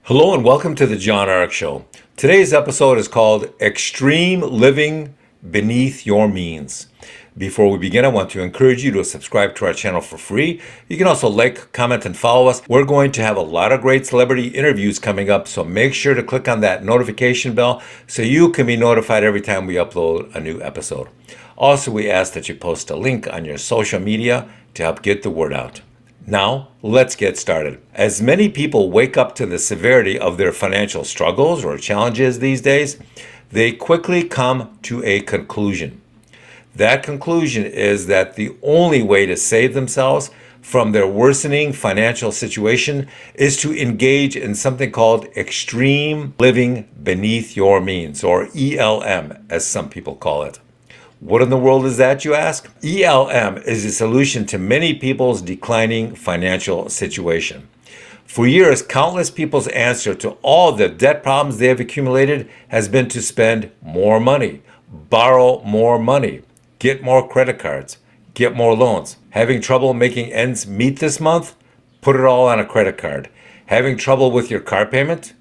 Hello and welcome to the John Ark Show. Today's episode is called Extreme Living Beneath Your Means. Before we begin, I want to encourage you to subscribe to our channel for free. You can also like, comment, and follow us. We're going to have a lot of great celebrity interviews coming up, so make sure to click on that notification bell so you can be notified every time we upload a new episode. Also, we ask that you post a link on your social media to help get the word out. Now, let's get started. As many people wake up to the severity of their financial struggles or challenges these days, they quickly come to a conclusion. That conclusion is that the only way to save themselves from their worsening financial situation is to engage in something called extreme living beneath your means, or ELM, as some people call it. What in the world is that, you ask? ELM is a solution to many people's declining financial situation. For years, countless people's answer to all the debt problems they have accumulated has been to spend more money, borrow more money, get more credit cards, get more loans. Having trouble making ends meet this month? Put it all on a credit card. Having trouble with your car payment?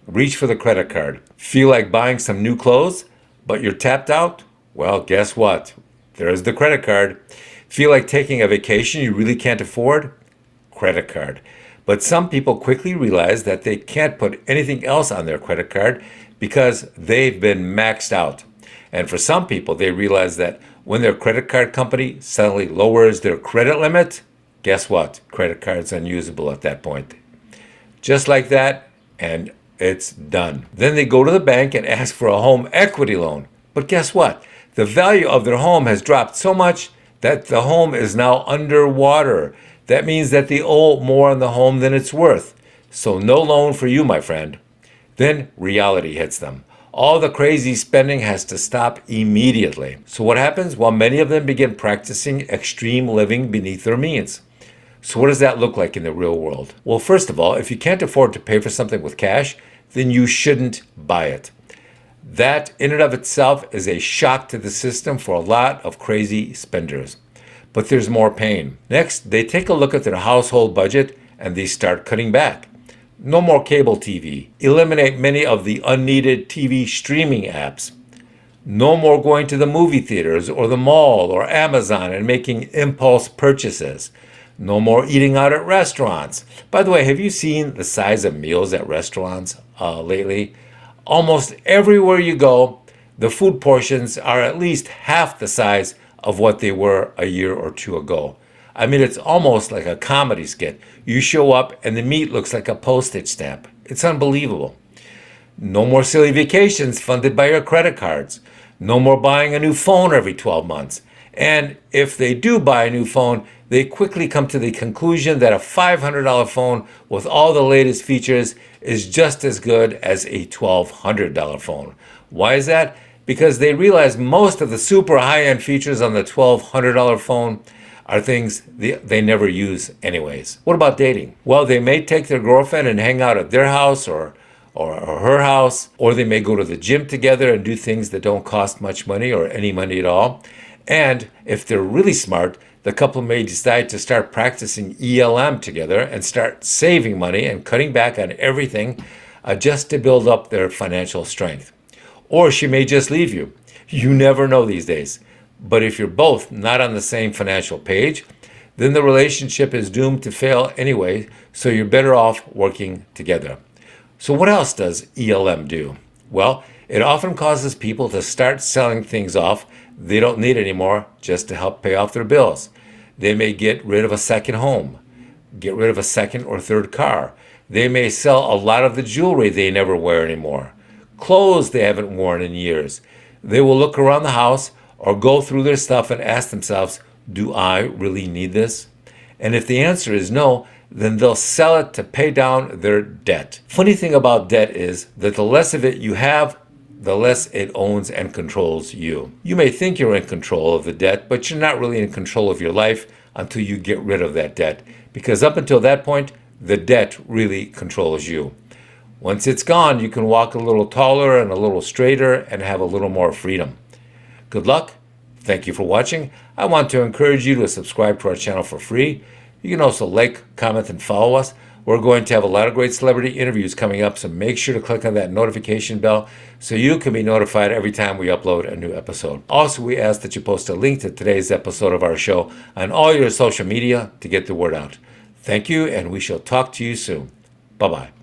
Reach for the credit card. Feel like buying some new clothes, but you're tapped out? Well, guess what? There's the credit card. Feel like taking a vacation you really can't afford? Credit card. But some people quickly realize that they can't put anything else on their credit card because they've been maxed out. And for some people, they realize that when their credit card company suddenly lowers their credit limit, guess what? Credit card's unusable at that point. Just like that, and it's done. Then they go to the bank and ask for a home equity loan. But guess what? The value of their home has dropped so much that the home is now underwater. That means that they owe more on the home than it's worth. So no loan for you, my friend. Then reality hits them. All the crazy spending has to stop immediately. So what happens? Well, many of them begin practicing extreme living beneath their means. So what does that look like in the real world? Well, first of all, if you can't afford to pay for something with cash, then you shouldn't buy it. That in and of itself is a shock to the system for a lot of crazy spenders. But there's more pain. Next, they take a look at their household budget and they start cutting back. No more cable TV. Eliminate many of the unneeded TV streaming apps. No more going to the movie theaters or the mall or Amazon and making impulse purchases. No more eating out at restaurants. By the way, have you seen the size of meals at restaurants lately? Almost everywhere you go, the food portions are at least half the size of what they were a year or two ago. I mean, it's almost like a comedy skit. You show up and the meat looks like a postage stamp. It's unbelievable. No more silly vacations funded by your credit cards. No more buying a new phone every 12 months. And if they do buy a new phone, they quickly come to the conclusion that a $500 phone with all the latest features is just as good as a $1,200 phone. Why is that? Because they realize most of the super high-end features on the $1,200 phone are things they never use anyways. What about dating? Well, they may take their girlfriend and hang out at their house or her house, or they may go to the gym together and do things that don't cost much money or any money at all. And if they're really smart, the couple may decide to start practicing ELM together and start saving money and cutting back on everything just to build up their financial strength. Or she may just leave you. You never know these days. But if you're both not on the same financial page, then the relationship is doomed to fail anyway, so you're better off working together. So what else does ELM do? Well, it often causes people to start selling things off they don't need anymore just to help pay off their bills. They may get rid of a second home, get rid of a second or third car. They may sell a lot of the jewelry they never wear anymore, clothes they haven't worn in years. They will look around the house or go through their stuff and ask themselves, do I really need this? And if the answer is no, then they'll sell it to pay down their debt. Funny thing about debt is that the less of it you have, the less it owns and controls you. You may think you're in control of the debt, but you're not really in control of your life until you get rid of that debt. Because up until that point, the debt really controls you. Once it's gone, you can walk a little taller and a little straighter and have a little more freedom. Good luck. Thank you for watching. I want to encourage you to subscribe to our channel for free. You can also like, comment, and follow us. We're going to have a lot of great celebrity interviews coming up, so make sure to click on that notification bell so you can be notified every time we upload a new episode. Also, we ask that you post a link to today's episode of our show on all your social media to get the word out. Thank you, and we shall talk to you soon. Bye-bye.